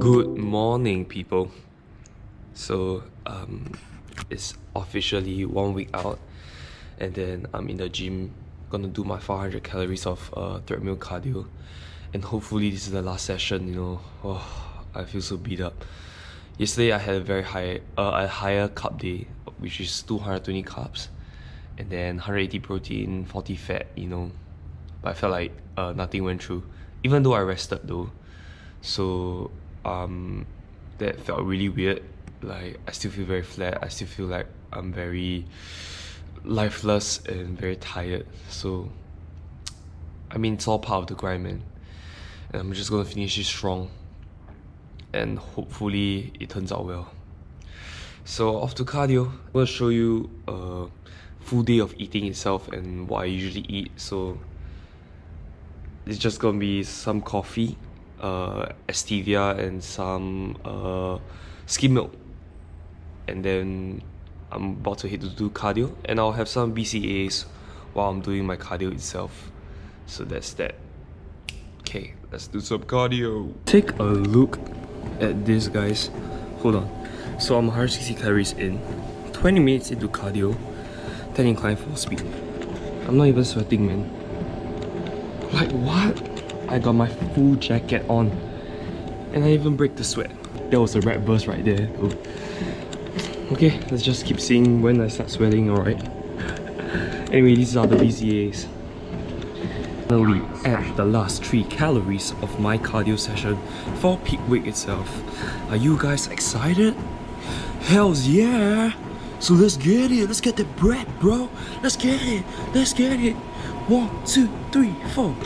Good morning, people. So it's officially 1 week out, and then I'm in the gym, gonna do my 400 calories of treadmill cardio, and hopefully this is the last session. I feel so beat up. Yesterday I had a higher carb day, which is 220 carbs, and then 180 protein, 40 fat. But I felt like nothing went through, even though I rested though. So that felt really weird. Like, I still feel very flat. I still feel like I'm very lifeless and very tired. So I mean, it's all part of the grind, man, and I'm just gonna finish it strong, and hopefully it turns out well. So off to cardio. I'm gonna show you a full day of eating itself and what I usually eat. So it's just gonna be some coffee, stevia, and some skim milk, and then I'm about to hit to do cardio, and I'll have some BCAAs while I'm doing my cardio itself. So that's that. Okay, let's do some cardio. Take a look at this, guys. Hold on. So I'm 160 calories in, 20 minutes into cardio, 10 incline full speed. I'm not even sweating, man. Like, what? I got my full jacket on, and I even break the sweat. That was a rap verse right there. Oh. Okay, let's just keep seeing when I start sweating, alright? Anyway, these are the BCAAs. Finally, at the last 3 calories of my cardio session for peak week itself. Are you guys excited? Hells yeah! So let's get it. Let's get the bread, bro. Let's get it. Let's get it. 1, 2, 3, 4.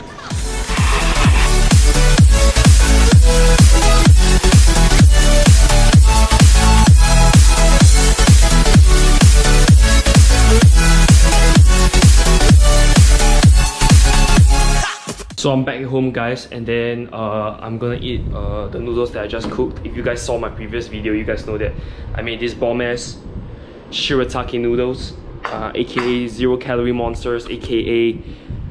So I'm back at home, guys, and then I'm gonna eat the noodles that I just cooked. If you guys saw my previous video, you guys know that I made this bomb-ass Shiritaki noodles, aka 0-calorie monsters, aka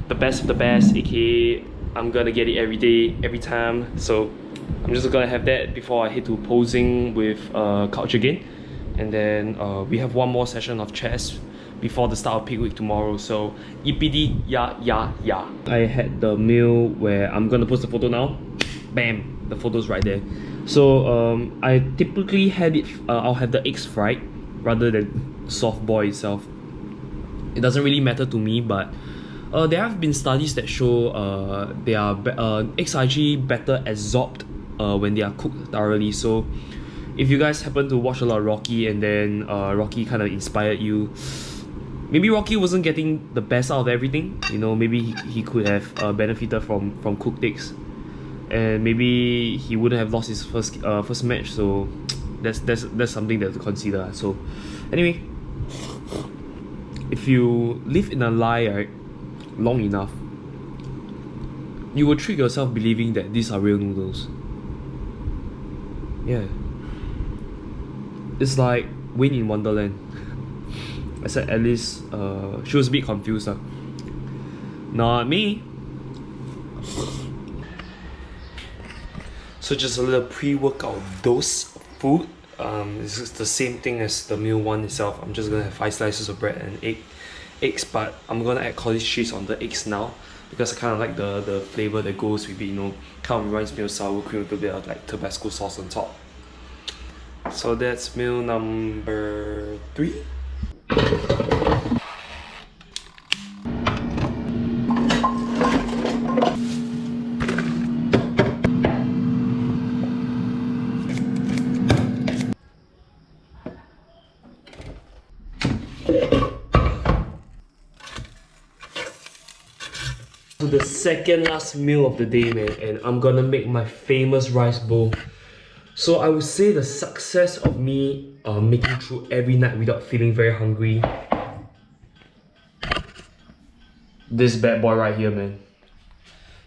the best of the best, aka I'm gonna get it every day, every time. So I'm just gonna have that before I head to posing with couch again, and then we have one more session of chest before the start of peak week tomorrow. So EPD, yeah. I had the meal where I'm gonna post the photo now. Bam, the photo's right there. So I typically had it, I'll have the eggs fried rather than soft boil itself. It doesn't really matter to me, but there have been studies that show eggs are actually better absorbed when they are cooked thoroughly. So if you guys happen to watch a lot of Rocky, and then Rocky kind of inspired you, maybe Rocky wasn't getting the best out of everything. Maybe he could have benefited from cooked eggs, and maybe he wouldn't have lost his first match. So that's something to consider. So anyway, if you live in a lie, right, long enough, you will trick yourself believing that these are real noodles. Yeah, it's like Wayne in Wonderland. I said Alice, she was a bit confused. Not me. So just a little pre-workout dose of food. This is the same thing as the meal one itself. I'm just gonna have 5 slices of bread and eggs, but I'm gonna add cottage cheese on the eggs now because I kind of like the flavor that goes with it. Kind of reminds me of sour cream with a bit of like Tabasco sauce on top. So that's meal number 3. So the second last meal of the day, man, and I'm gonna make my famous rice bowl. So I would say the success of me making through every night without feeling very hungry, this bad boy right here, man.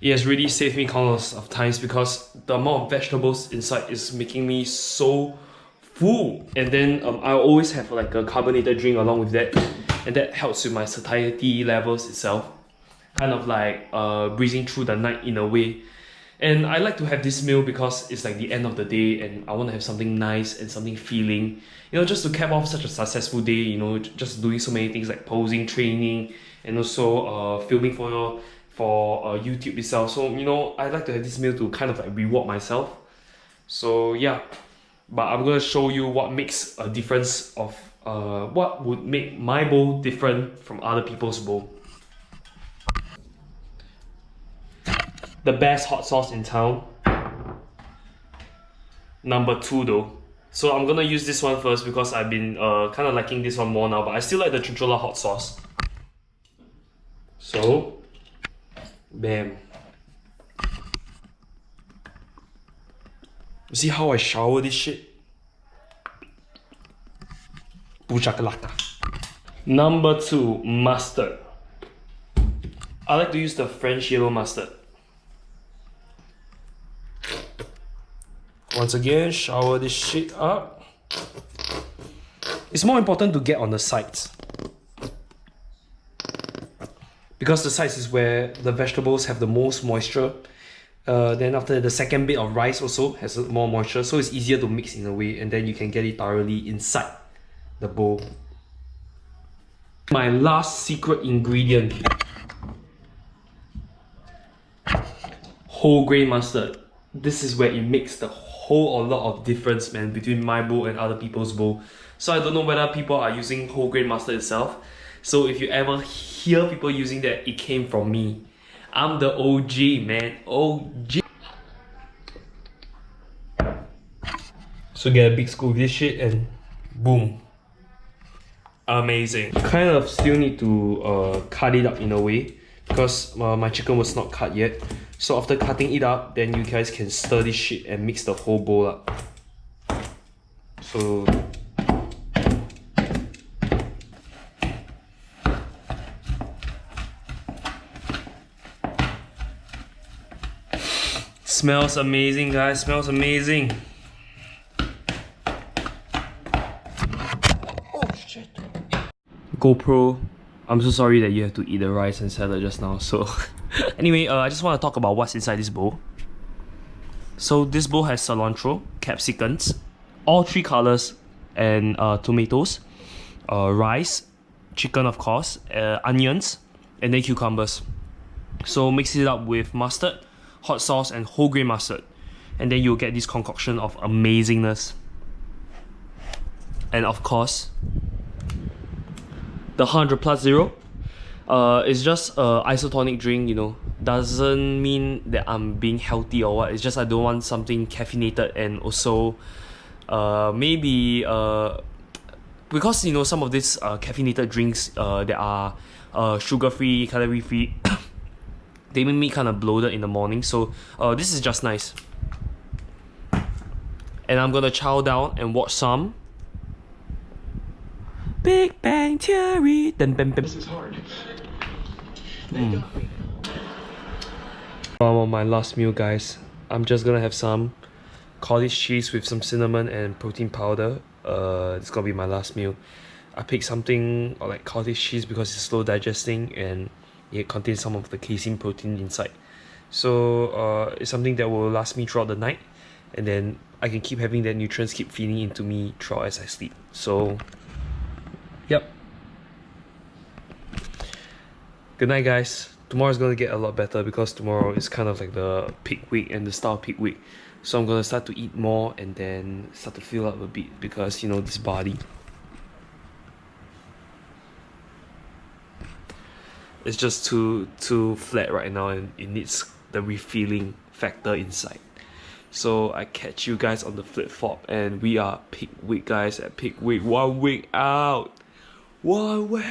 It has really saved me countless of times because the amount of vegetables inside is making me so full. And then I always have like a carbonated drink along with that, and that helps with my satiety levels itself. Kind of like breezing through the night in a way. And I like to have this meal because it's like the end of the day and I want to have something nice and something filling. You know, just to cap off such a successful day, you know, just doing so many things like posing, training, and also filming for YouTube itself. So, you know, I like to have this meal to kind of like reward myself. So yeah, but I'm gonna show you what makes a difference of what would make my bowl different from other people's bowl. The best hot sauce in town. Number 2 though. So I'm gonna use this one first because I've been kind of liking this one more now, but I still like the chinchilla hot sauce. So, bam. You see how I shower this shit? Buchakalaka. Number 2, mustard. I like to use the French yellow mustard. Once again, shower this shit up. It's more important to get on the sides, because the sides is where the vegetables have the most moisture. Then after that, the second bit of rice also has more moisture, so it's easier to mix in a way, and then you can get it thoroughly inside the bowl. My last secret ingredient, whole grain mustard. This is where it makes the whole lot of difference, man, between my bowl and other people's bowl. So I don't know whether people are using whole grain mustard itself. So if you ever hear people using that, it came from me. I'm the OG, man. OG. So get a big scoop of this shit and boom. Amazing. Kind of still need to cut it up in a way because my chicken was not cut yet. So after cutting it up, then you guys can stir this shit and mix the whole bowl up. So smells amazing, guys. Smells amazing. Oh shit. GoPro, I'm so sorry that you have to eat the rice and salad just now. So anyway, I just want to talk about what's inside this bowl. So this bowl has cilantro, capsicums, all 3 colors, and tomatoes, rice, chicken of course, onions, and then cucumbers. So mix it up with mustard, hot sauce, and whole grain mustard, and then you'll get this concoction of amazingness. And of course, the 100+0. It's just a isotonic drink, you know. Doesn't mean that I'm being healthy or what. It's just I don't want something caffeinated, and also maybe because, you know, some of these caffeinated drinks that are sugar free, calorie free, they make me kind of bloated in the morning. So this is just nice. And I'm gonna chow down and watch some Big Bang Theory. This is hard. My last meal, guys. I'm just gonna have some cottage cheese with some cinnamon and protein powder. It's gonna be my last meal. I picked something like cottage cheese because it's slow digesting and it contains some of the casein protein inside. So it's something that will last me throughout the night, and then I can keep having that nutrients keep feeding into me throughout as I sleep. So yep. Good night, guys. Tomorrow's gonna get a lot better because tomorrow is kind of like the peak week and the start of peak week. So I'm gonna start to eat more and then start to fill up a bit because, you know, this body. It's just too flat right now and it needs the refilling factor inside. So I catch you guys on the flip flop, and we are peak week, guys, at peak week. 1 week out. 1 week.